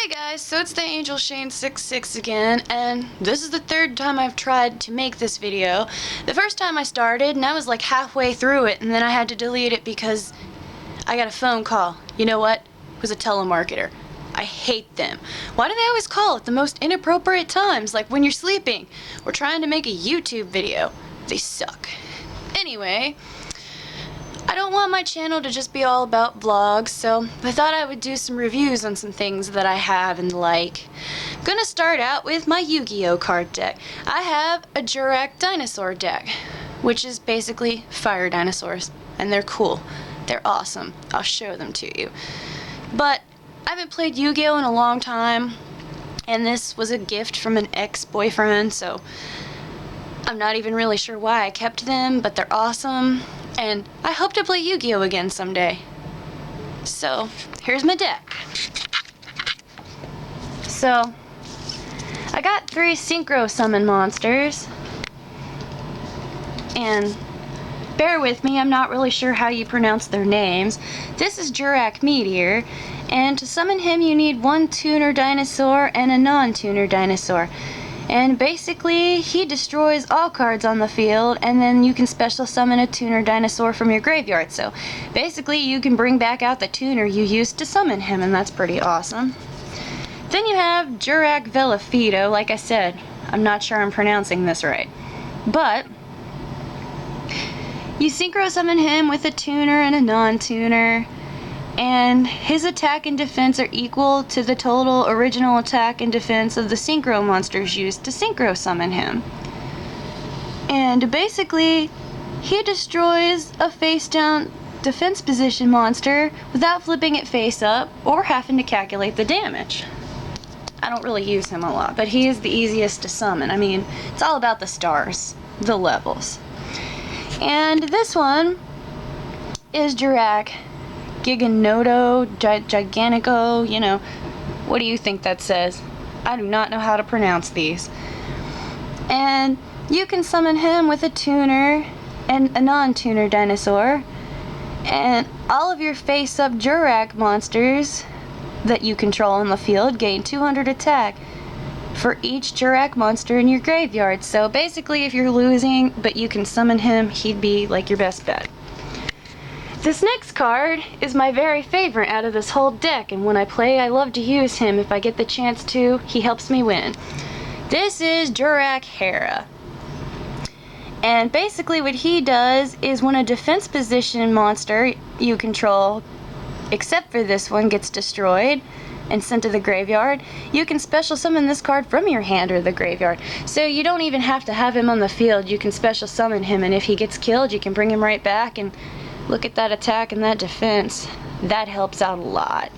Hey guys, so it's the Angel Shane 66 again, and this is the third time I've tried to make this video. The first time I started, and I was like halfway through it, and then I had to delete it because I got a phone call. You know what? It was a telemarketer. I hate them. Why do they always call at the most inappropriate times, like when you're sleeping or trying to make a YouTube video? They suck. Anyway, I don't want my channel to just be all about vlogs, so I thought I would do some reviews on some things that I have and like. I'm gonna start out with my Yu-Gi-Oh card deck. I have a Jurrac Dinosaur deck, which is basically fire dinosaurs, and they're cool. They're awesome. I'll show them to you. But I haven't played Yu-Gi-Oh in a long time, and this was a gift from an ex-boyfriend, so I'm not even really sure why I kept them, but they're awesome. And I hope to play Yu-Gi-Oh again someday. So, here's my deck. So, I got 3 Synchro Summon monsters. And bear with me, I'm not really sure how you pronounce their names. This is Jurrac Meteor, and to summon him you need 1 tuner dinosaur and a non-tuner dinosaur. And basically, he destroys all cards on the field, and then you can special summon a tuner dinosaur from your graveyard. So basically, you can bring back out the tuner you used to summon him, and that's pretty awesome. Then you have Jurrac Velafido. Like I said, I'm not sure I'm pronouncing this right. But you synchro summon him with a tuner and a non-tuner, and his attack and defense are equal to the total original attack and defense of the synchro monsters used to synchro summon him. And basically, he destroys a face-down defense position monster without flipping it face up or having to calculate the damage. I don't really use him a lot, but he is the easiest to summon. I mean, it's all about the stars, the levels. And this one is Jurrac Giganoto, Gigantico, you know, what do you think that says? I do not know how to pronounce these. And you can summon him with a tuner and a non-tuner dinosaur, and all of your face-up Jurrac monsters that you control in the field gain 200 attack for each Jurrac monster in your graveyard. So basically, if you're losing but you can summon him, he'd be like your best bet. This next card is my very favorite out of this whole deck, and when I play I love to use him if I get the chance to. He helps me win. This is Jurrac Hera. And basically what he does is when a defense position monster you control, except for this one, gets destroyed and sent to the graveyard, you can special summon this card from your hand or the graveyard. So you don't even have to have him on the field. You can special summon him, and if he gets killed you can bring him right back, and look at that attack and that defense. That helps out a lot.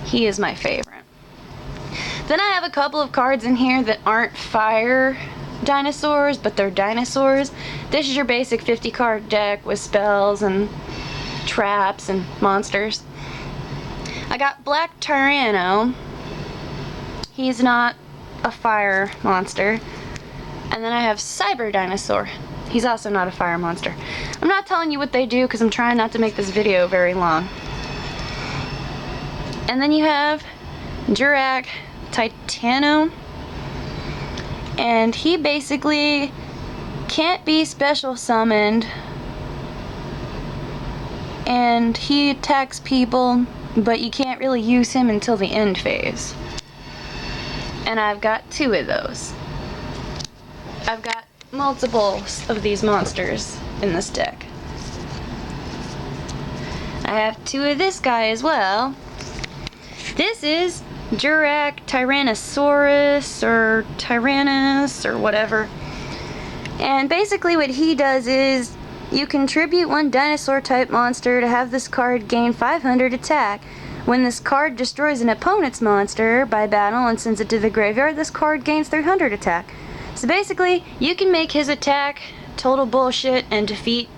He is my favorite. Then I have a couple of cards in here that aren't fire dinosaurs, but they're dinosaurs. This is your basic 50 card deck with spells and traps and monsters. I got Black Tyranno. He's not a fire monster. And then I have Cyber Dinosaur. He's also not a fire monster. I'm not telling you what they do because I'm trying not to make this video very long. And then you have Jurrac Titano. And he basically can't be special summoned. And he attacks people, but you can't really use him until the end phase. And I've got 2 of those. I've got multiples of these monsters in this deck. I have 2 of this guy as well. This is Jurrac Tyrannosaurus or Tyrannus or whatever. And basically what he does is you contribute 1 dinosaur type monster to have this card gain 500 attack. When this card destroys an opponent's monster by battle and sends it to the graveyard, this card gains 300 attack. So basically, you can make his attack total bullshit and defeat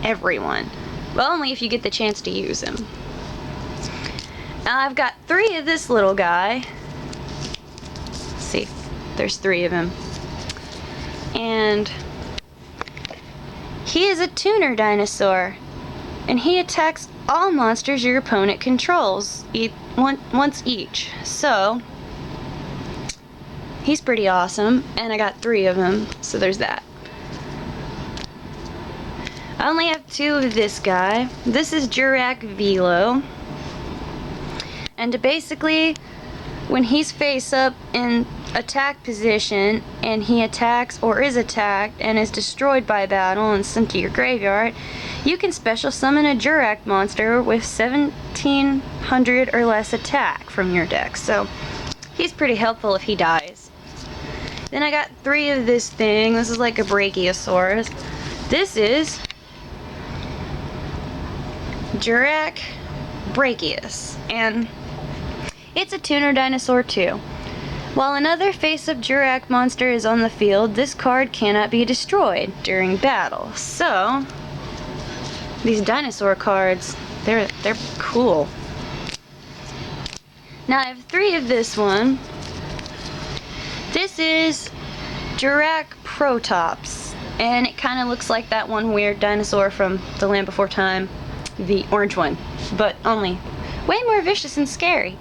everyone. Well, only if you get the chance to use him. Now I've got 3 of this little guy. Let's see, there's 3 of him. And he is a tuner dinosaur. And he attacks all monsters your opponent controls, once each. So, he's pretty awesome, and I got 3 of him, so there's that. I only have 2 of this guy. This is Jurrac Velo. And basically, when he's face up in attack position, and he attacks or is attacked and is destroyed by battle and sent to your graveyard, you can special summon a Jurrac monster with 1700 or less attack from your deck. So, he's pretty helpful if he dies. Then I got 3 of this thing. This is like a Brachiosaurus. This is Jurrac Brachius, and it's a tuner dinosaur too. While another face-up Jurrac monster is on the field, this card cannot be destroyed during battle. So, these dinosaur cards, they're cool. Now I have 3 of this one. This is Jurrac Protops, and it kind of looks like that one weird dinosaur from The Land Before Time, the orange one, but only way more vicious and scary.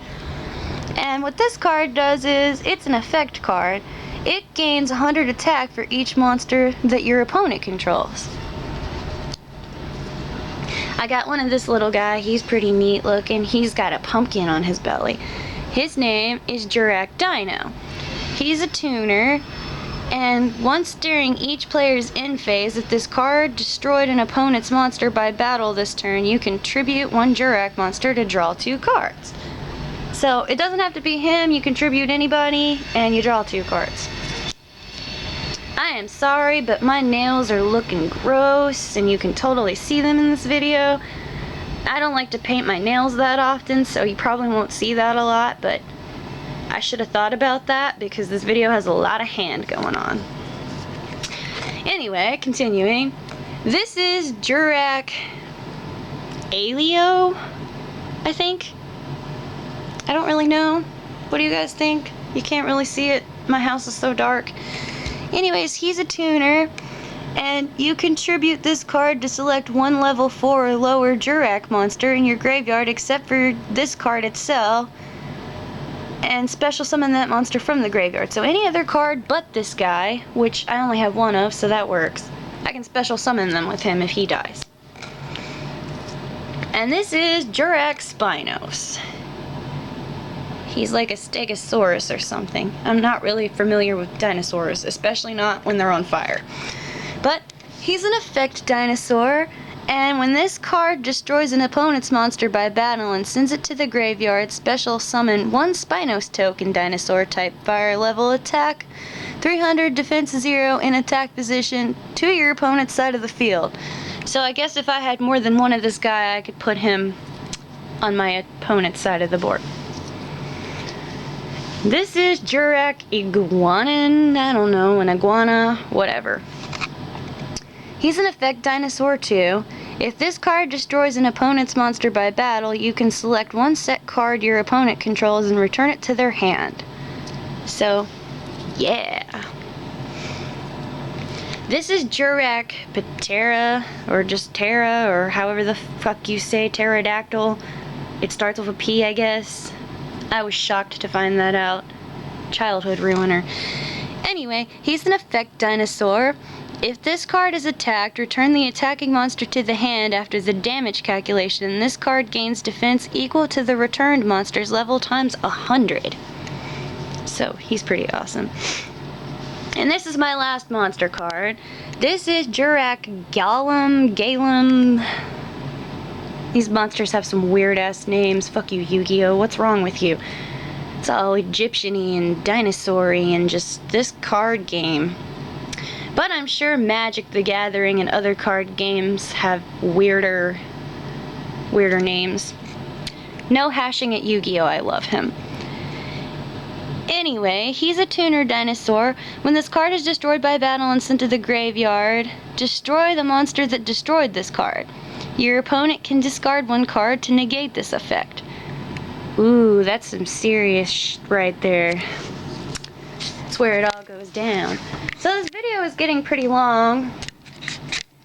And what this card does is, it's an effect card. It gains 100 attack for each monster that your opponent controls. I got one of this little guy. He's pretty neat looking. He's got a pumpkin on his belly. His name is Jurrac Dino. He's a tuner, and once during each player's end phase, if this card destroyed an opponent's monster by battle this turn, you contribute 1 Jurrac monster to draw 2 cards. So it doesn't have to be him, you contribute anybody, and you draw 2 cards. I am sorry, but my nails are looking gross, and you can totally see them in this video. I don't like to paint my nails that often, so you probably won't see that a lot, but I should have thought about that because this video has a lot of hand going on. Anyway, continuing. This is Jurrac Alio, I think. I don't really know. What do you guys think? You can't really see it. My house is so dark. Anyways, he's a tuner, and you contribute this card to select 1 level 4 or lower Jurrac monster in your graveyard except for this card itself, and special summon that monster from the graveyard. So any other card but this guy, which I only have 1 of, so that works, I can special summon them with him if he dies. And this is Jurrac Spinos. He's like a Stegosaurus or something. I'm not really familiar with dinosaurs, especially not when they're on fire. But he's an effect dinosaur, and when this card destroys an opponent's monster by battle and sends it to the graveyard, special summon 1 Spinos token dinosaur type fire level attack, 300 defense 0 in attack position to your opponent's side of the field. So I guess if I had more than 1 of this guy, I could put him on my opponent's side of the board. This is Jurrac Iguanan, I don't know, an iguana, whatever. He's an effect dinosaur too. If this card destroys an opponent's monster by battle, you can select 1 set card your opponent controls and return it to their hand. So, yeah. This is Jurrac Patera, or just Terra, or however the fuck you say pterodactyl. It starts with a P, I guess. I was shocked to find that out. Childhood ruiner. Anyway, he's an effect dinosaur. If this card is attacked, return the attacking monster to the hand after the damage calculation. This card gains defense equal to the returned monster's level times 100. So, he's pretty awesome. And this is my last monster card. This is Jurrac Galum. These monsters have some weird-ass names. Fuck you, Yugioh. What's wrong with you? It's all Egyptian-y and dinosaur-y and just this card game. But I'm sure Magic the Gathering and other card games have weirder names. No hashing at Yu-Gi-Oh! I love him. Anyway, he's a tuner dinosaur. When this card is destroyed by battle and sent to the graveyard, destroy the monster that destroyed this card. Your opponent can discard 1 card to negate this effect. Ooh, that's some serious shit right there. That's where it all goes down. So this video is getting pretty long.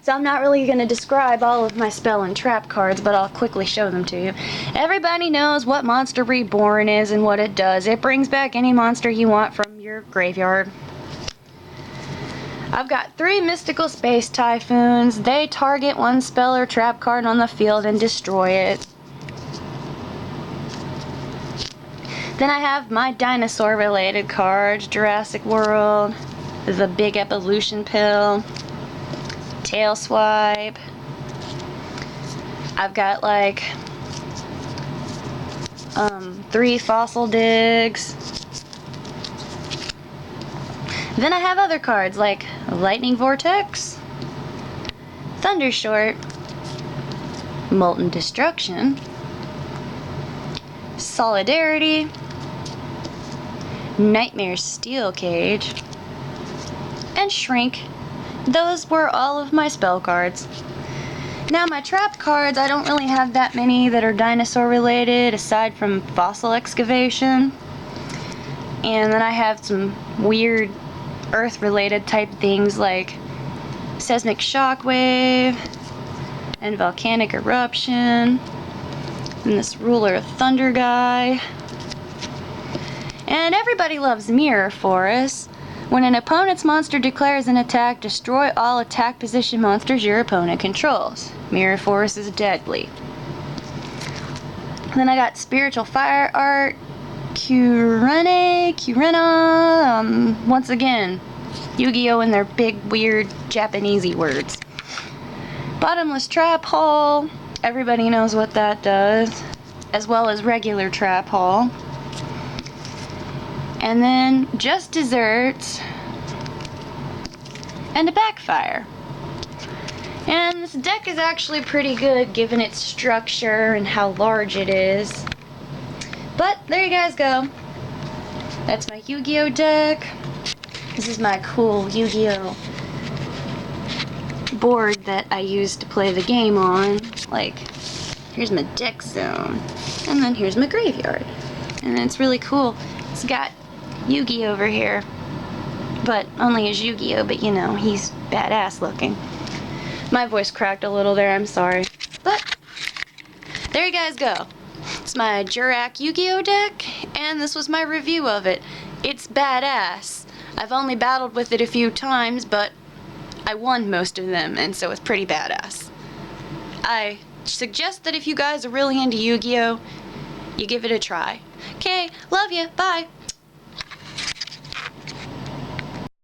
So I'm not really going to describe all of my spell and trap cards, but I'll quickly show them to you. Everybody knows what Monster Reborn is and what it does. It brings back any monster you want from your graveyard. I've got 3 Mystical Space Typhoons. They target one spell or trap card on the field and destroy it. Then I have my dinosaur related cards. Jurassic World, the Big Evolution Pill, Tail Swipe. I've got like 3 Fossil Digs. Then I have other cards like Lightning Vortex, Thunder Short, Molten Destruction, Solidarity, Nightmare Steel Cage, and Shrink. Those were all of my spell cards. Now my trap cards, I don't really have that many that are dinosaur related aside from Fossil Excavation. And then I have some weird Earth related type things like Seismic Shockwave and Volcanic Eruption, and this Ruler of Thunder guy. And everybody loves Mirror Force. When an opponent's monster declares an attack, destroy all attack position monsters your opponent controls. Mirror Force is deadly. Then I got Spiritual Fire Art, Kurena, once again, Yu-Gi-Oh! And their big, weird, Japanesey words. Bottomless Trap Hole, everybody knows what that does, as well as regular Trap Hole. And then Just Desserts, and a Backfire. And this deck is actually pretty good given its structure and how large it is. But there you guys go. That's my Yu-Gi-Oh! Deck. This is my cool Yu-Gi-Oh! Board that I use to play the game on. Like, here's my deck zone. And then here's my graveyard. And it's really cool. It's got Yugi over here. But only as Yu-Gi-Oh! But you know, he's badass looking. My voice cracked a little there, I'm sorry. But there you guys go. It's my Jurrac Yu-Gi-Oh! Deck, and this was my review of it. It's badass. I've only battled with it a few times, but I won most of them, and so it's pretty badass. I suggest that if you guys are really into Yu-Gi-Oh!, you give it a try. Okay, love you, bye!